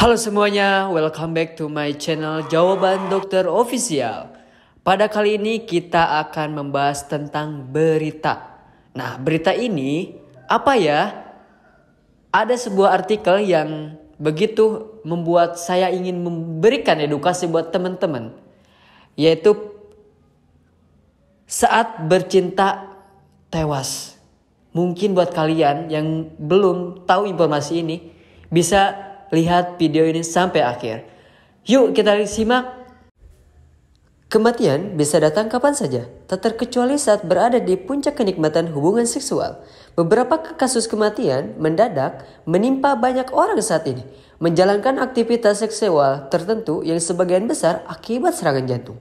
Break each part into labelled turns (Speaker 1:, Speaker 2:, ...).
Speaker 1: Halo semuanya, welcome back to my channel Jawaban Dokter Official. Pada kali ini kita akan membahas tentang berita. Nah, berita ini apa ya? Ada sebuah artikel yang begitu membuat saya ingin memberikan edukasi buat teman-teman. Yaitu saat bercinta tewas. Mungkin buat kalian yang belum tahu informasi ini bisa lihat video ini sampai akhir. Yuk kita simak. Kematian bisa datang kapan saja, tak terkecuali saat berada di puncak kenikmatan hubungan seksual. Beberapa kasus kematian mendadak menimpa banyak orang saat ini, menjalankan aktivitas seksual tertentu yang sebagian besar akibat serangan jantung.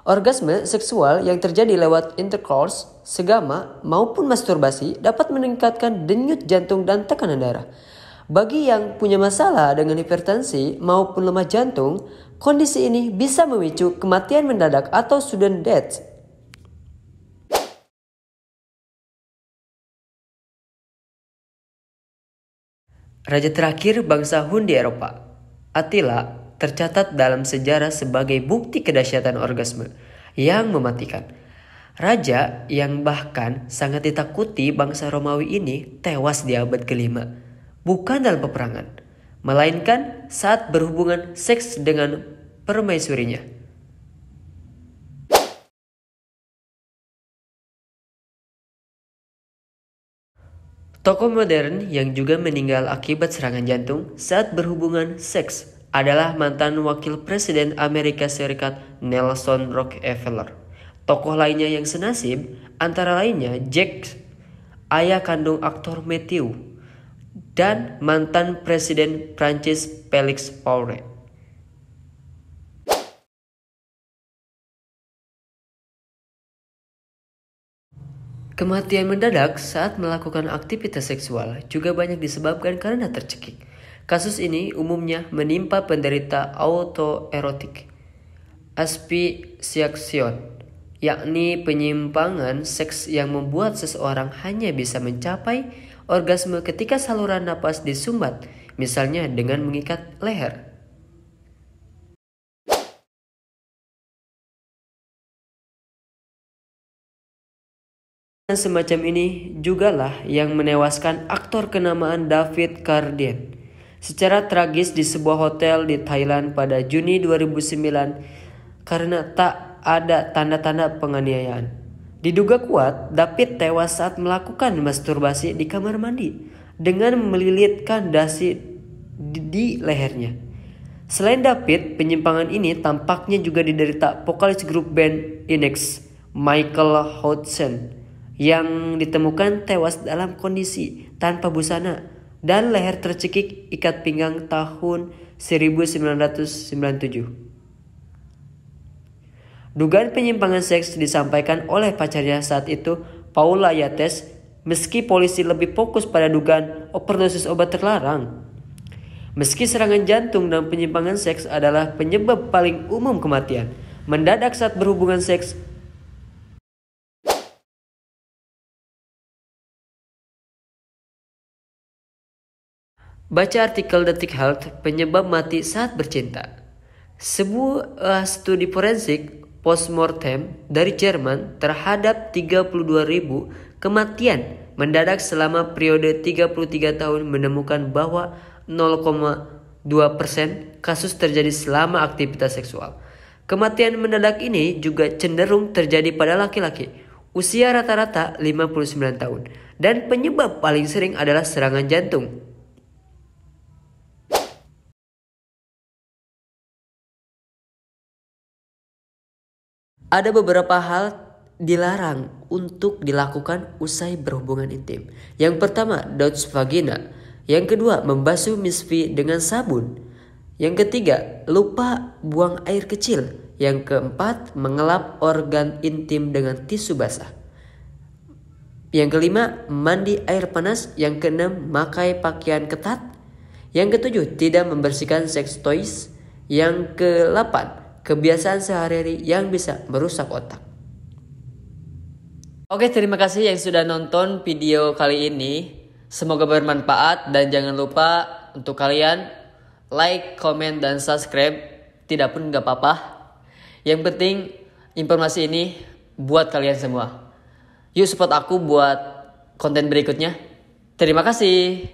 Speaker 1: Orgasme seksual yang terjadi lewat intercourse, segama, maupun masturbasi dapat meningkatkan denyut jantung dan tekanan darah. Bagi yang punya masalah dengan hipertensi maupun lemah jantung, kondisi ini bisa memicu kematian mendadak atau sudden death. Raja terakhir bangsa Hun di Eropa, Attila, tercatat dalam sejarah sebagai bukti kedahsyatan orgasme yang mematikan. Raja yang bahkan sangat ditakuti bangsa Romawi ini tewas di abad ke-5. Bukan dalam peperangan, melainkan saat berhubungan seks dengan permaisurinya. Tokoh modern yang juga meninggal akibat serangan jantung saat berhubungan seks adalah mantan wakil presiden Amerika Serikat Nelson Rockefeller. Tokoh lainnya yang senasib antara lainnya Jack, ayah kandung aktor Matthew, dan mantan Presiden Prancis Felix Faure. Kematian mendadak saat melakukan aktivitas seksual juga banyak disebabkan karena tercekik. Kasus ini umumnya menimpa penderita autoerotik asphyxiation, yakni penyimpangan seks yang membuat seseorang hanya bisa mencapai orgasme ketika saluran napas disumbat, misalnya dengan mengikat leher. Semacam ini jugalah yang menewaskan aktor kenamaan David Carradine secara tragis di sebuah hotel di Thailand pada Juni 2009 karena tak ada tanda-tanda penganiayaan. Diduga kuat, David tewas saat melakukan masturbasi di kamar mandi dengan melilitkan dasi di lehernya. Selain David, penyimpangan ini tampaknya juga diderita vokalis grup band Inex, Michael Hudson, yang ditemukan tewas dalam kondisi tanpa busana dan leher tercekik ikat pinggang tahun 1997. Dugaan penyimpangan seks disampaikan oleh pacarnya saat itu, Paula Yates, meski polisi lebih fokus pada dugaan overdosis obat terlarang. Meski serangan jantung dan penyimpangan seks adalah penyebab paling umum kematian mendadak saat berhubungan seks, baca artikel Detik Health penyebab mati saat bercinta. Sebuah studi forensik postmortem dari Jerman terhadap 32.000 kematian mendadak selama periode 33 tahun menemukan bahwa 0,2% kasus terjadi selama aktivitas seksual. Kematian mendadak ini juga cenderung terjadi pada laki-laki, usia rata-rata 59 tahun, dan penyebab paling sering adalah serangan jantung. Ada beberapa hal dilarang untuk dilakukan usai berhubungan intim. Yang pertama, douche vagina. Yang kedua, membasuh misfi dengan sabun. Yang ketiga, lupa buang air kecil. Yang keempat, mengelap organ intim dengan tisu basah. Yang kelima, mandi air panas. Yang keenam, memakai pakaian ketat. Yang ketujuh, tidak membersihkan sex toys. Yang kedelapan, kebiasaan sehari-hari yang bisa merusak otak. Oke, terima kasih yang sudah nonton video kali ini. Semoga bermanfaat dan jangan lupa untuk kalian like, comment, dan subscribe. Tidak pun gak apa-apa. Yang penting informasi ini buat kalian semua. Yuk support aku buat konten berikutnya. Terima kasih.